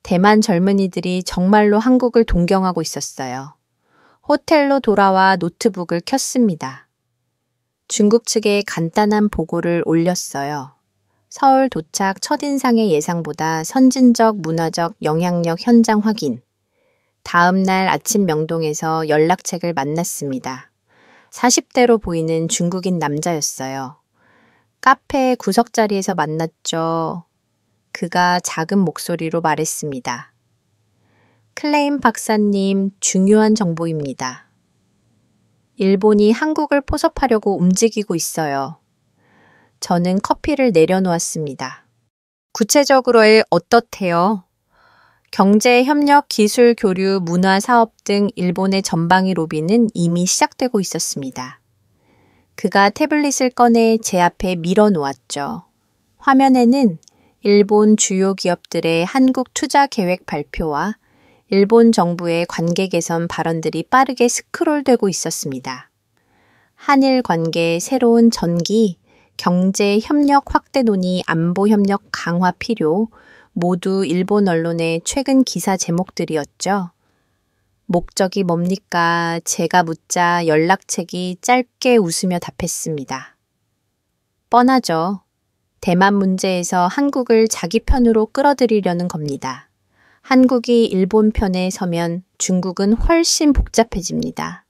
대만 젊은이들이 정말로 한국을 동경하고 있었어요. 호텔로 돌아와 노트북을 켰습니다. 중국 측에 간단한 보고를 올렸어요. 서울 도착 첫인상의 예상보다 선진적 문화적 영향력 현장 확인. 다음 날 아침 명동에서 연락책을 만났습니다. 40대로 보이는 중국인 남자였어요. 카페 구석자리에서 만났죠. 그가 작은 목소리로 말했습니다. 클레임 박사님, 중요한 정보입니다. 일본이 한국을 포섭하려고 움직이고 있어요. 저는 커피를 내려놓았습니다. 구체적으로 어떻대요? 경제, 협력, 기술, 교류, 문화, 사업 등 일본의 전방위 로비는 이미 시작되고 있었습니다. 그가 태블릿을 꺼내 제 앞에 밀어놓았죠. 화면에는 일본 주요 기업들의 한국 투자 계획 발표와 일본 정부의 관계 개선 발언들이 빠르게 스크롤되고 있었습니다. 한일 관계 새로운 전기, 경제 협력 확대 논의, 안보 협력 강화 필요, 모두 일본 언론의 최근 기사 제목들이었죠. 목적이 뭡니까? 제가 묻자 연락책이 짧게 웃으며 답했습니다. 뻔하죠. 대만 문제에서 한국을 자기 편으로 끌어들이려는 겁니다. 한국이 일본 편에 서면 중국은 훨씬 복잡해집니다.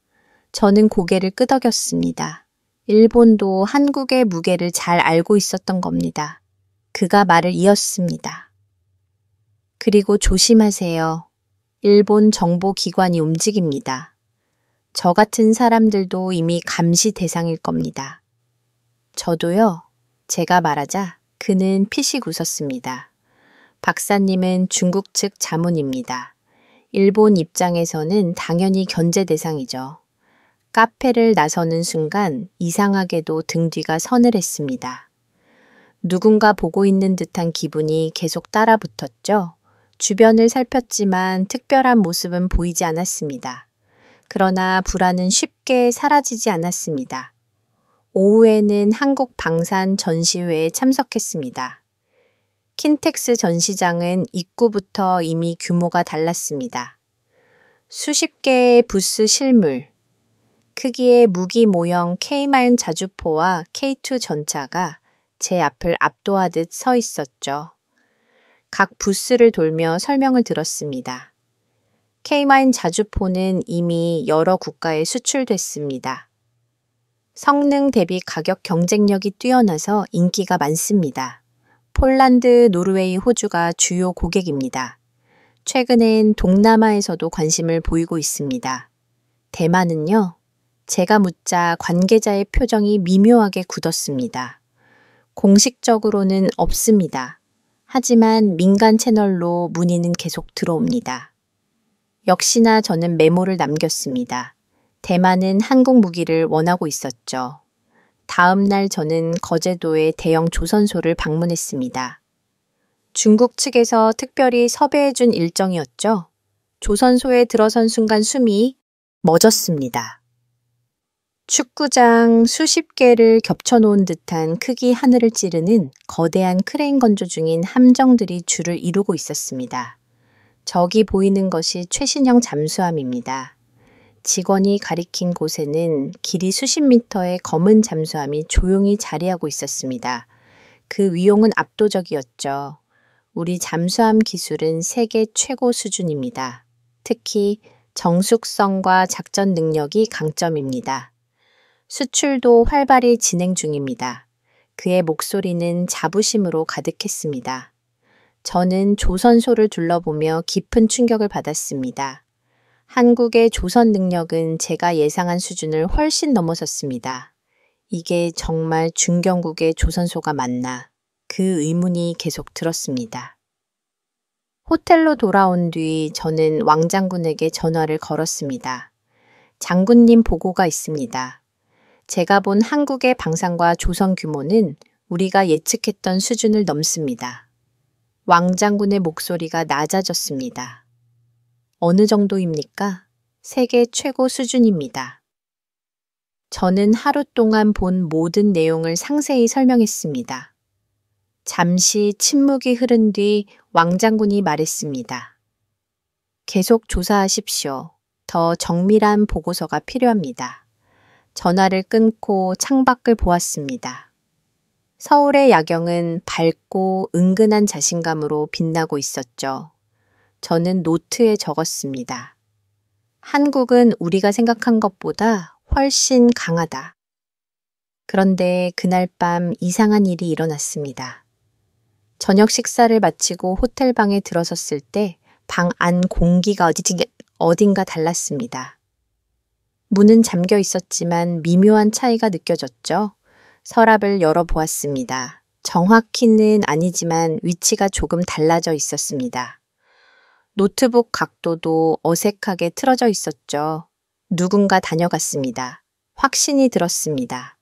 저는 고개를 끄덕였습니다. 일본도 한국의 무게를 잘 알고 있었던 겁니다. 그가 말을 이었습니다. 그리고 조심하세요. 일본 정보기관이 움직입니다. 저 같은 사람들도 이미 감시 대상일 겁니다. 저도요. 제가 말하자 그는 피식 웃었습니다. 박사님은 중국 측 자문입니다. 일본 입장에서는 당연히 견제 대상이죠. 카페를 나서는 순간 이상하게도 등 뒤가 서늘했습니다. 누군가 보고 있는 듯한 기분이 계속 따라붙었죠. 주변을 살폈지만 특별한 모습은 보이지 않았습니다. 그러나 불안은 쉽게 사라지지 않았습니다. 오후에는 한국 방산 전시회에 참석했습니다. 킨텍스 전시장은 입구부터 이미 규모가 달랐습니다. 수십 개의 부스 실물, 크기의 무기 모형 K9 자주포와 K2 전차가 제 앞을 압도하듯 서 있었죠. 각 부스를 돌며 설명을 들었습니다. K9 자주포는 이미 여러 국가에 수출됐습니다. 성능 대비 가격 경쟁력이 뛰어나서 인기가 많습니다. 폴란드, 노르웨이, 호주가 주요 고객입니다. 최근엔 동남아에서도 관심을 보이고 있습니다. 대만은요? 제가 묻자 관계자의 표정이 미묘하게 굳었습니다. 공식적으로는 없습니다. 하지만 민간 채널로 문의는 계속 들어옵니다. 역시나 저는 메모를 남겼습니다. 대만은 한국 무기를 원하고 있었죠. 다음 날 저는 거제도의 대형 조선소를 방문했습니다. 중국 측에서 특별히 섭외해준 일정이었죠. 조선소에 들어선 순간 숨이 멎었습니다. 축구장 수십 개를 겹쳐놓은 듯한 크기 하늘을 찌르는 거대한 크레인 건조 중인 함정들이 줄을 이루고 있었습니다. 저기 보이는 것이 최신형 잠수함입니다. 직원이 가리킨 곳에는 길이 수십 미터의 검은 잠수함이 조용히 자리하고 있었습니다. 그 위용은 압도적이었죠. 우리 잠수함 기술은 세계 최고 수준입니다. 특히 정숙성과 작전 능력이 강점입니다. 수출도 활발히 진행 중입니다. 그의 목소리는 자부심으로 가득했습니다. 저는 조선소를 둘러보며 깊은 충격을 받았습니다. 한국의 조선 능력은 제가 예상한 수준을 훨씬 넘어섰습니다. 이게 정말 중경국의 조선소가 맞나? 그 의문이 계속 들었습니다. 호텔로 돌아온 뒤 저는 왕장군에게 전화를 걸었습니다. 장군님 보고가 있습니다. 제가 본 한국의 방산과 조선 규모는 우리가 예측했던 수준을 넘습니다. 왕장군의 목소리가 낮아졌습니다. 어느 정도입니까? 세계 최고 수준입니다. 저는 하루 동안 본 모든 내용을 상세히 설명했습니다. 잠시 침묵이 흐른 뒤 왕장군이 말했습니다. 계속 조사하십시오. 더 정밀한 보고서가 필요합니다. 전화를 끊고 창밖을 보았습니다. 서울의 야경은 밝고 은근한 자신감으로 빛나고 있었죠. 저는 노트에 적었습니다. 한국은 우리가 생각한 것보다 훨씬 강하다. 그런데 그날 밤 이상한 일이 일어났습니다. 저녁 식사를 마치고 호텔방에 들어섰을 때 방 안 공기가 어딘가 달랐습니다. 문은 잠겨 있었지만 미묘한 차이가 느껴졌죠. 서랍을 열어보았습니다. 정확히는 아니지만 위치가 조금 달라져 있었습니다. 노트북 각도도 어색하게 틀어져 있었죠. 누군가 다녀갔습니다. 확신이 들었습니다.